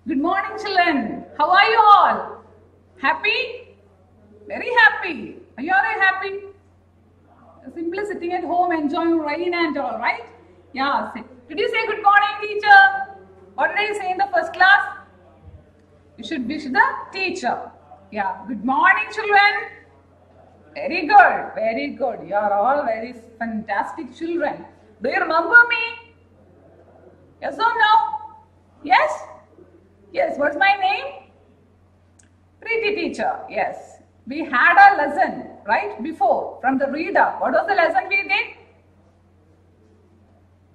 Good morning, children. How are you all? Happy? Very happy. Are you all happy? Simply sitting at home enjoying rain and all, right? Yeah. Did you say good morning, teacher? What did I say in the first class? You should wish the teacher. Yeah. Good morning, children. Very good. Very good. You are all very fantastic children. Do you remember me? Yes or no? Yes? Yes. What's my name? Pretty teacher. Yes. We had a lesson, right, before from the reader. What was the lesson we did?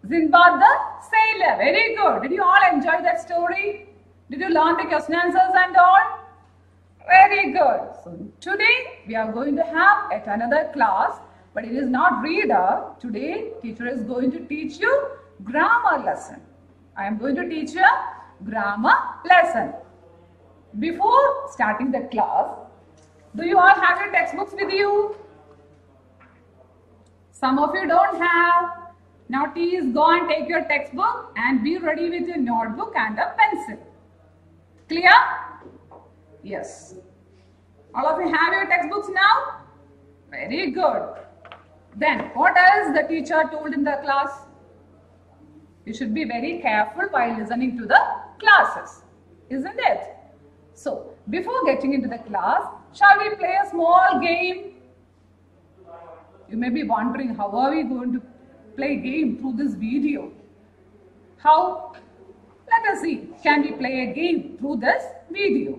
Sinbad the Sailor. Very good. Did you all enjoy that story? Did you learn the question answers and all? Very good. So today we are going to have yet another class, but it is not reader. Today teacher is going to teach you grammar lesson. I am going to teach you a grammar lesson. Before starting the class, do you all have your textbooks with you? Some of you don't have. Now please go and take your textbook and be ready with your notebook and a pencil. Clear? Yes. All of you have your textbooks now? Very good. Then what else the teacher told in the class? You should be very careful while listening to the classes, isn't it? So before getting into the class, shall we play a small game? You may be wondering, how are we going to play game through this video? How? Let us see. Can we play a game through this video?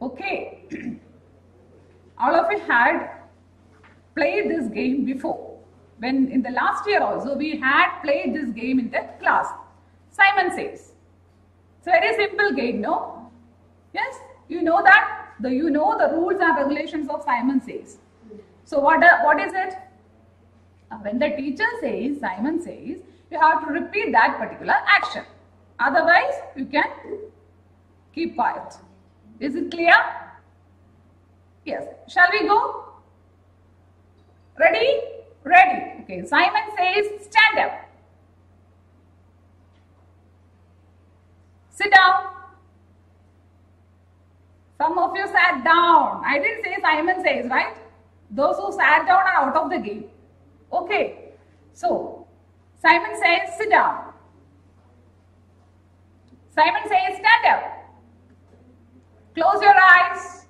Okay. All of you had played this game before. When in the last year also we had played this game in the class. Simon Says. It's a very simple game, no? Yes? You know that? You know the rules and regulations of Simon Says. So what is it? When the teacher says, Simon says, you have to repeat that particular action. Otherwise, you can keep quiet. Is it clear? Yes. Shall we go? Ready? Ready. Okay. Simon says, stand up. Sit down. Some of you sat down. I didn't say Simon says, right? Those who sat down are out of the game. Okay. So, Simon says, sit down. Simon says, stand up. Close your eyes.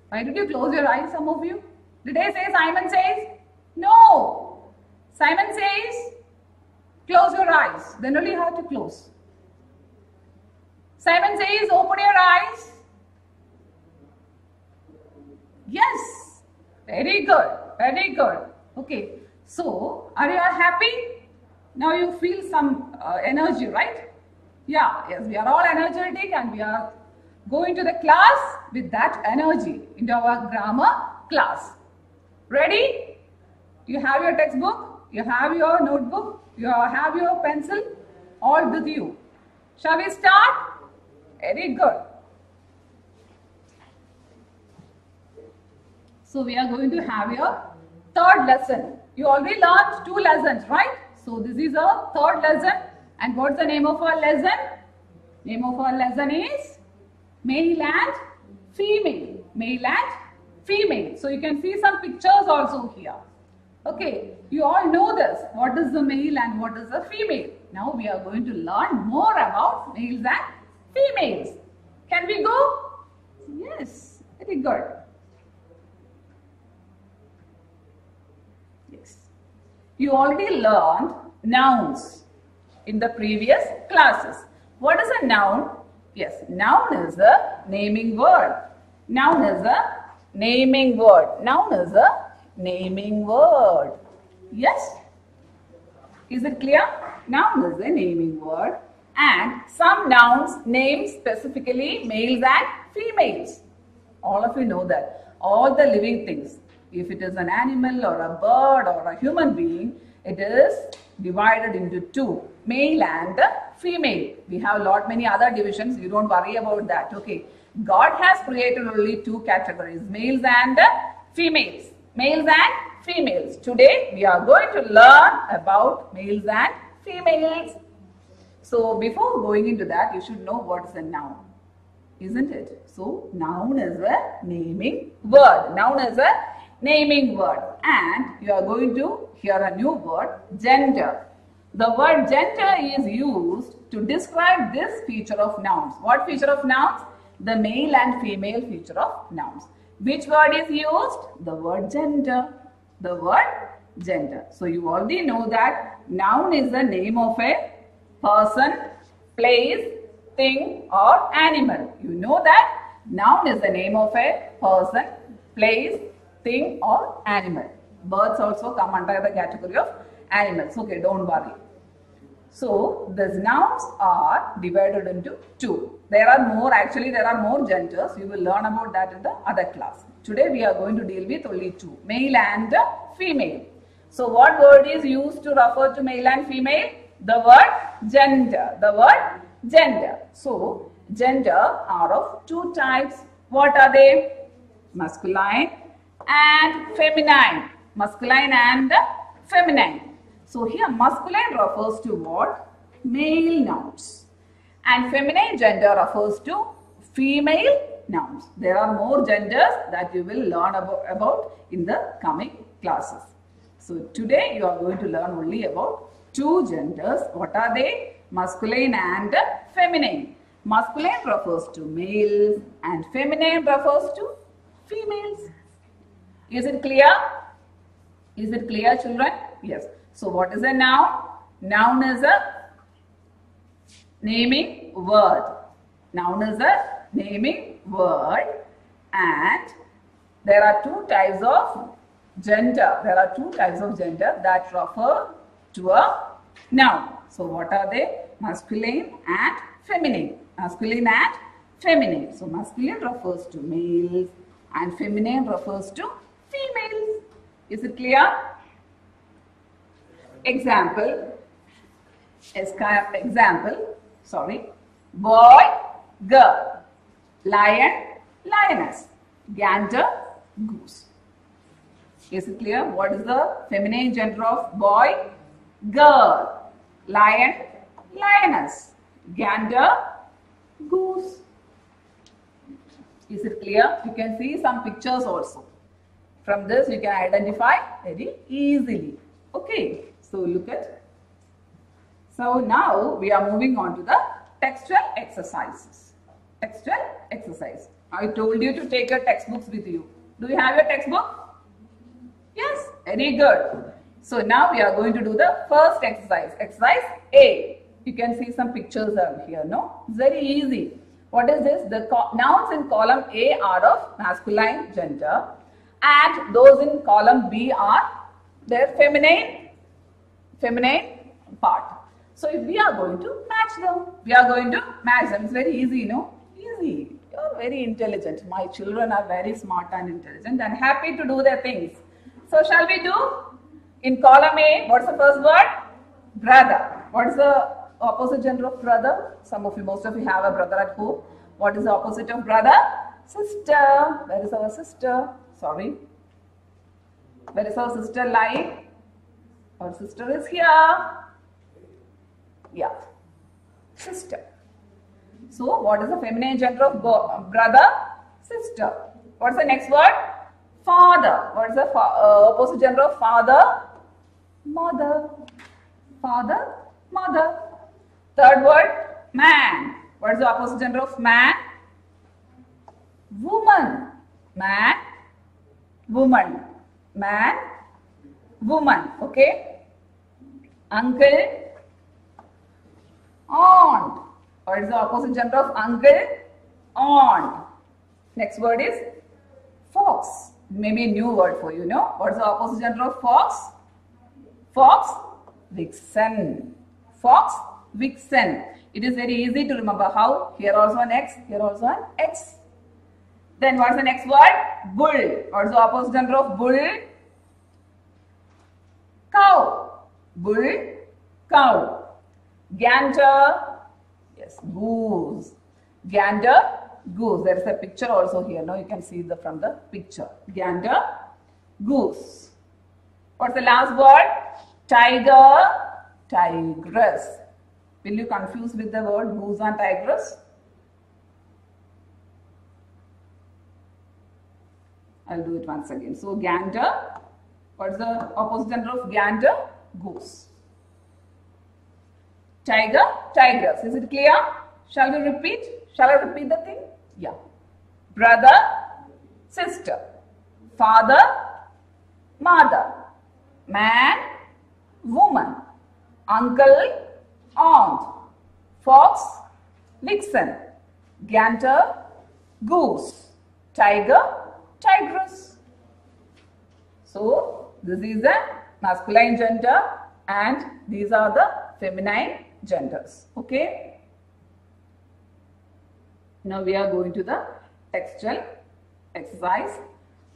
Why did you close your eyes, some of you? Did I say Simon says? No. Simon says, close your eyes. Then only you have to close. Simon says, open your eyes. Yes. Very good. Very good. Okay. So, are you all happy? Now you feel some energy, right? Yeah. Yes. We are all energetic and we are going to the class with that energy into our grammar class. Ready? You have your textbook, you have your notebook, you have your pencil, all with you. Shall we start? Very good. So we are going to have your third lesson. You already learned 2 lessons, right? So this is a third lesson. And what's the name of our lesson? Name of our lesson is Male and Female. Male and Female. So you can see some pictures also here. Okay, you all know this. What is the male and what is the female? Now we are going to learn more about males and females. Can we go? Yes, very good. Yes. You already learned nouns in the previous classes. What is a noun? Yes, noun is a naming word. Noun is a naming word. Noun is a naming word. Yes? Is it clear? Noun is a naming word. And some nouns name specifically males and females. All of you know that. All the living things. If it is an animal or a bird or a human being, it is divided into 2. Male and female. We have many other divisions. You don't worry about that. Okay. God has created only 2 categories. Males and females. Males and females. Today we are going to learn about males and females. So before going into that, you should know what is a noun, isn't it? So noun is a naming word. Noun is a naming word, and you are going to hear a new word, gender. The word gender is used to describe this feature of nouns. What feature of nouns? The male and female feature of nouns. Which word is used? The word gender. The word gender. So you already know that noun is the name of a person, place, thing or animal. You know that noun is the name of a person, place, thing or animal. Birds also come under the category of animals. Okay, don't worry. So these nouns are divided into two. There are more genders. You will learn about that in the other class. Today we are going to deal with only two, male and female. So what word is used to refer to male and female? The word gender. The word gender. So gender are of two types. What are they? Masculine and feminine. Masculine and feminine. So here masculine refers to what? Male nouns. And feminine gender refers to female nouns. There are more genders that you will learn about in the coming classes. So today you are going to learn only about two genders. What are they? Masculine and feminine. Masculine refers to males and feminine refers to females. Is it clear? Is it clear, children? Yes. So what is a noun? Noun is a naming word. Noun is a naming word, and there are two types of gender. There are two types of gender that refer to a noun. So what are they? Masculine and feminine. Masculine and feminine. So masculine refers to males and feminine refers to females. Is it clear? Example. Boy, girl. Lion, lioness. Gander, goose. Is it clear? What is the feminine gender of boy? Girl. Lion, lioness. Gander, goose. Is it clear? You can see some pictures also. From this you can identify very easily. Okay. So look at. So now we are moving on to the textual exercises. Textual exercise. I told you to take your textbooks with you. Do you have your textbook? Yes. Very good. So now we are going to do the first exercise. Exercise A. You can see some pictures here. No? It's very easy. What is this? The nouns in column A are of masculine gender, and those in column B are their feminine part. So if we are going to match them, it's very easy, you know, easy. You're very intelligent. My children are very smart and intelligent and happy to do their things. So shall we do? In column A, what's the first word? Brother. What is the opposite gender of brother? Most of you have a brother at home. What is the opposite of brother? Sister. Where is our sister? Sorry. Where is our sister lying? Our sister is here. Yeah. Sister. So, what is the feminine gender of brother? Sister. What's the next word? Father. What is the opposite gender of father? Mother. Father, mother. Third word, man. What is the opposite gender of man? Woman. Man, woman. Man, woman. Okay. Uncle, aunt. What is the opposite gender of uncle? Aunt. Next word is fox. Maybe a new word for you, know. What is the opposite gender of fox? Fox, vixen. Fox, vixen. It is very easy to remember how. Here also an X, here also an X. Then what is the next word? Bull. What is the opposite gender of bull? Cow. Bull, cow. Gander, yes, goose. Gander, goose. There is a picture also here. Now you can see from the picture. Gander, goose. What's the last word? Tiger, tigress. Will you confuse with the word goose and tigress? I'll do it once again. So gander, what's the opposite gender of gander? Goose. Tiger, tigress. Is it clear? Shall we repeat? Shall I repeat the thing? Yeah. Brother, sister. Father, mother. Man, woman. Uncle, aunt. Fox, vixen. Gander, goose. Tiger, tigress. So, this is the masculine gender and these are the feminine genders. Okay. Now we are going to the textual exercise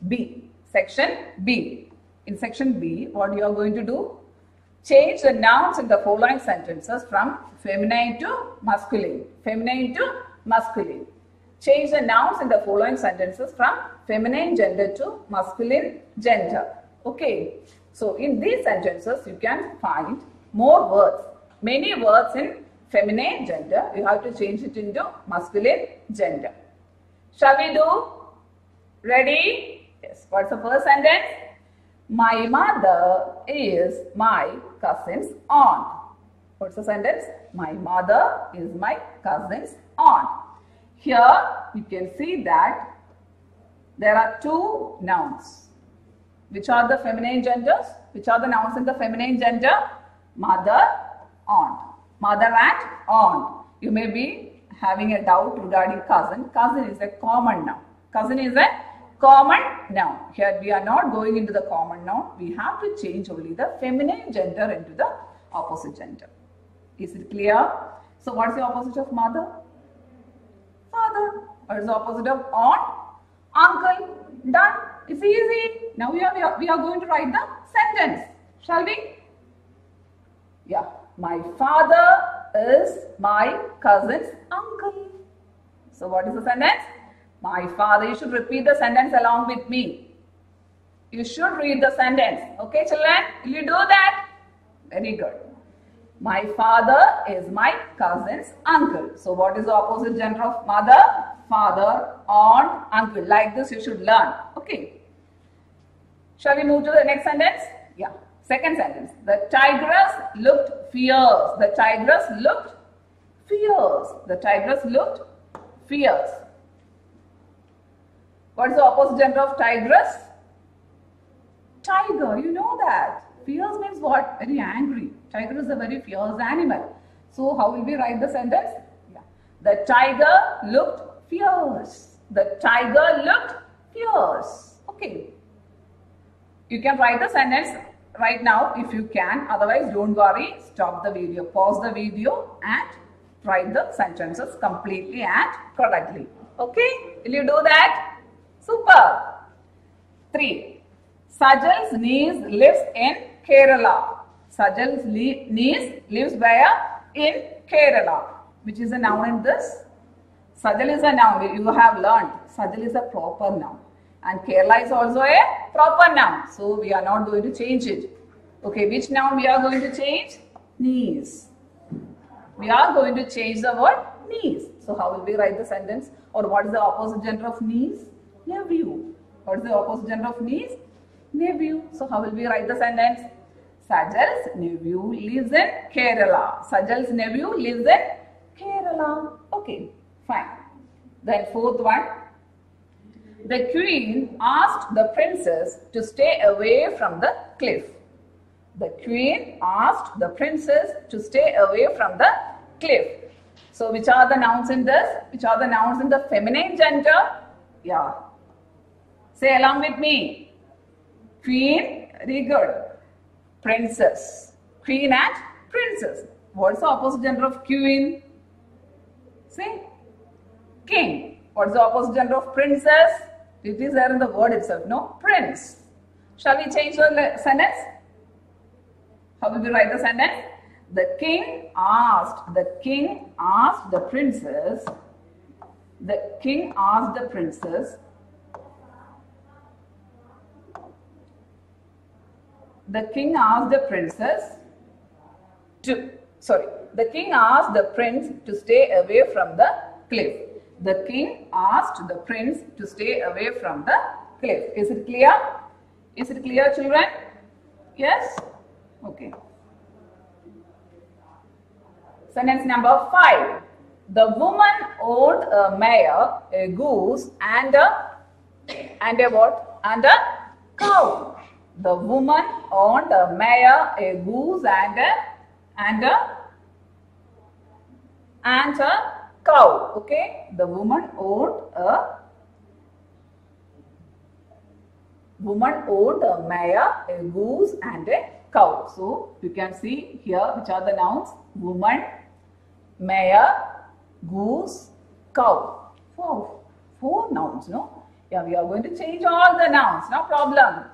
B. Section B. In section B, what you are going to do? Change the nouns in the following sentences from feminine to masculine. Feminine to masculine. Change the nouns in the following sentences from feminine gender to masculine gender. Okay. So in these sentences, you can find more words. Many words in feminine gender. You have to change it into masculine gender. Shall we do? Ready? Yes. What's the first sentence? My mother is my cousin's aunt. What's the sentence? My mother is my cousin's aunt. Here you can see that there are two nouns. Which are the feminine genders? Which are the nouns in the feminine gender? Mother, aunt. Mother and aunt. You may be having a doubt regarding cousin. Cousin is a common noun. Cousin is a common noun. Here we are not going into the common noun. We have to change only the feminine gender into the opposite gender. Is it clear? So what's the opposite of mother? Father. What is the opposite of aunt? Uncle. Done. It's easy. Now we are going to write the sentence. Shall we? Yeah. My father is my cousin's uncle. So what is the sentence? My father. You should repeat the sentence along with me. You should read the sentence. Okay, children? Will you do that? Very good. My father is my cousin's uncle. So what is the opposite gender of mother? Father, aunt, uncle. Like this you should learn. Okay. Shall we move to the next sentence? Yeah. Second sentence. The tigress looked fierce. The tigress looked fierce. The tigress looked fierce. What is the opposite gender of tigress? Tiger. You know that. Fierce means what? Very angry. Tiger is a very fierce animal. So how will we write the sentence? Yeah. The tiger looked fierce. The tiger looked fierce. Okay. You can write the sentence right now if you can. Otherwise, don't worry. Stop the video. Pause the video and write the sentences completely and correctly. Okay? Will you do that? Super. 3. Sajal's niece lives in Kerala. Sajal's niece lives where? In Kerala. Which is a noun in this? Sajal is a noun. You have learned. Sajal is a proper noun. And Kerala is also a proper noun. So we are not going to change it. Okay, which noun we are going to change? Niece. We are going to change the word niece. So how will we write the sentence? Or what is the opposite gender of niece? Nephew. What is the opposite gender of niece? Nephew. So how will we write the sentence? Sajal's nephew lives in Kerala. Sajal's nephew lives in Kerala. Okay, fine. Then fourth one. The queen asked the princess to stay away from the cliff. The queen asked the princess to stay away from the cliff. So which are the nouns in this? Which are the nouns in the feminine gender? Yeah. Say along with me. Queen, very good. Princess. Queen and princess. What's the opposite gender of queen? Say. King. What's the opposite gender of princess? It is there in the word itself, no? Prince. Shall we change the sentence? How will we write the sentence? The king asked the princess, the king asked the princess, the king asked the princess to, The king asked the prince to stay away from the cliff. The king asked the prince to stay away from the cliff. Is it clear? Is it clear, children? Yes? Okay. Sentence number 5. The woman owed a mare, a goose, and a what? And a cow. The woman owned a mare, a goose, and a cow. Okay, the woman owned a mare, a goose, and a cow. So you can see here which are the nouns: woman, mare, goose, cow. Four nouns, no? Yeah, we are going to change all the nouns, no problem.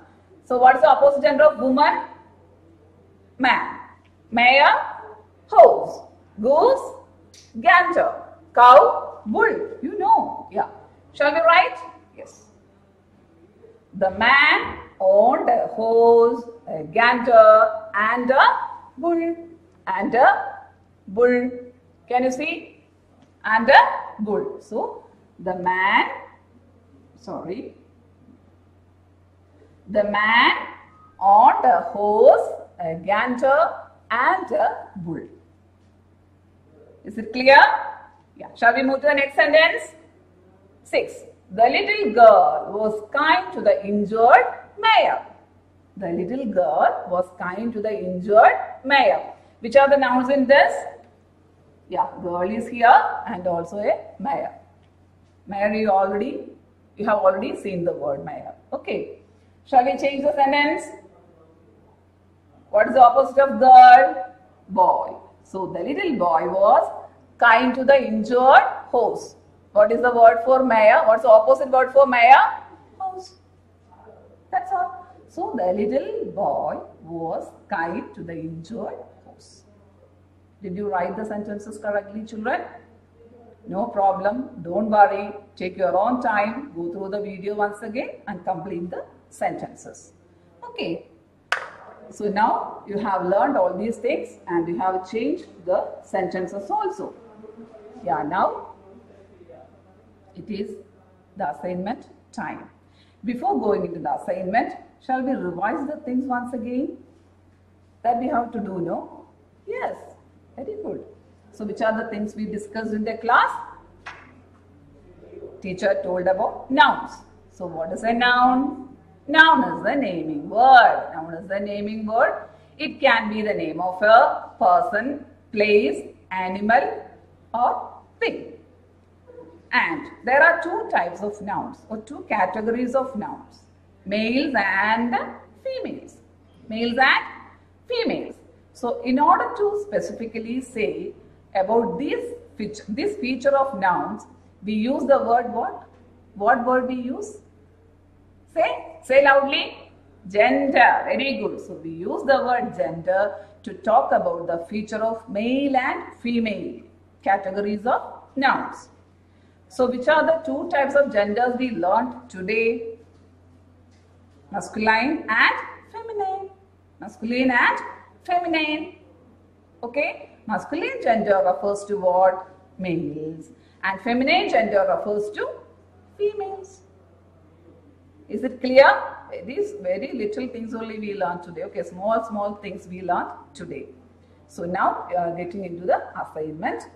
So what is the opposite gender of woman? Man. Mare, horse. Goose, gander. Cow, bull. You know. Yeah. Shall we write? Yes. The man owned a horse, a gander, and a bull. And a bull. Can you see? And a bull. So the man owned a horse, a gander, and a bull. Is it clear? Yeah. Shall we move to the next sentence? 6. The little girl was kind to the injured mare. The little girl was kind to the injured mare. Which are the nouns in this? Yeah, girl is here and also a mare. Mare you have already seen the word mare. Okay. Shall we change the sentence? What is the opposite of girl? Boy. So the little boy was kind to the injured horse. What is the word for mare? What's the opposite word for mare? Horse. That's all. So the little boy was kind to the injured horse. Did you write the sentences correctly, children? No problem. Don't worry. Take your own time. Go through the video once again and complete the sentences. Okay. So now you have learned all these things and you have changed the sentences also. Yeah, now it is the assignment time. Before going into the assignment, shall we revise the things once again that we have to do, no? Yes, very good. So which are the things we discussed in the class? Teacher told about nouns. So what is a noun? Noun is the naming word. Noun is the naming word. It can be the name of a person, place, animal, or thing. And there are two types of nouns or two categories of nouns. Males and females. Males and females. So in order to specifically say about this feature of nouns, we use the word what? What word we use? Say loudly. Gender. Very good. So we use the word gender to talk about the feature of male and female categories of nouns. So which are the two types of genders we learned today? Masculine and feminine. Masculine and feminine. Okay. Masculine gender refers to what? Males. And feminine gender refers to females. Is it clear? These very little things only we learned today. Okay, small things we learned today. So now we are getting into the assignment.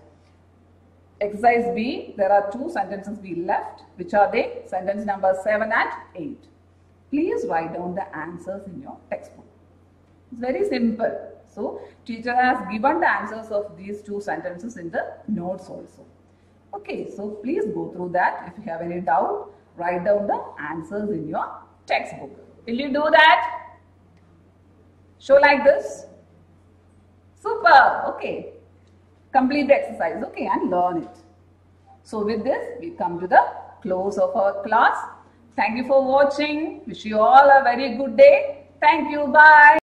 Exercise B, there are two sentences we left. Which are they? Sentence number 7 and 8. Please write down the answers in your textbook. It's very simple. So teacher has given the answers of these two sentences in the notes also. Okay, so please go through that. If you have any doubt, write down the answers in your textbook. Will you do that? Show like this. Super. Okay. Complete the exercise. Okay, and learn it. So with this, we come to the close of our class. Thank you for watching. Wish you all a very good day. Thank you. Bye.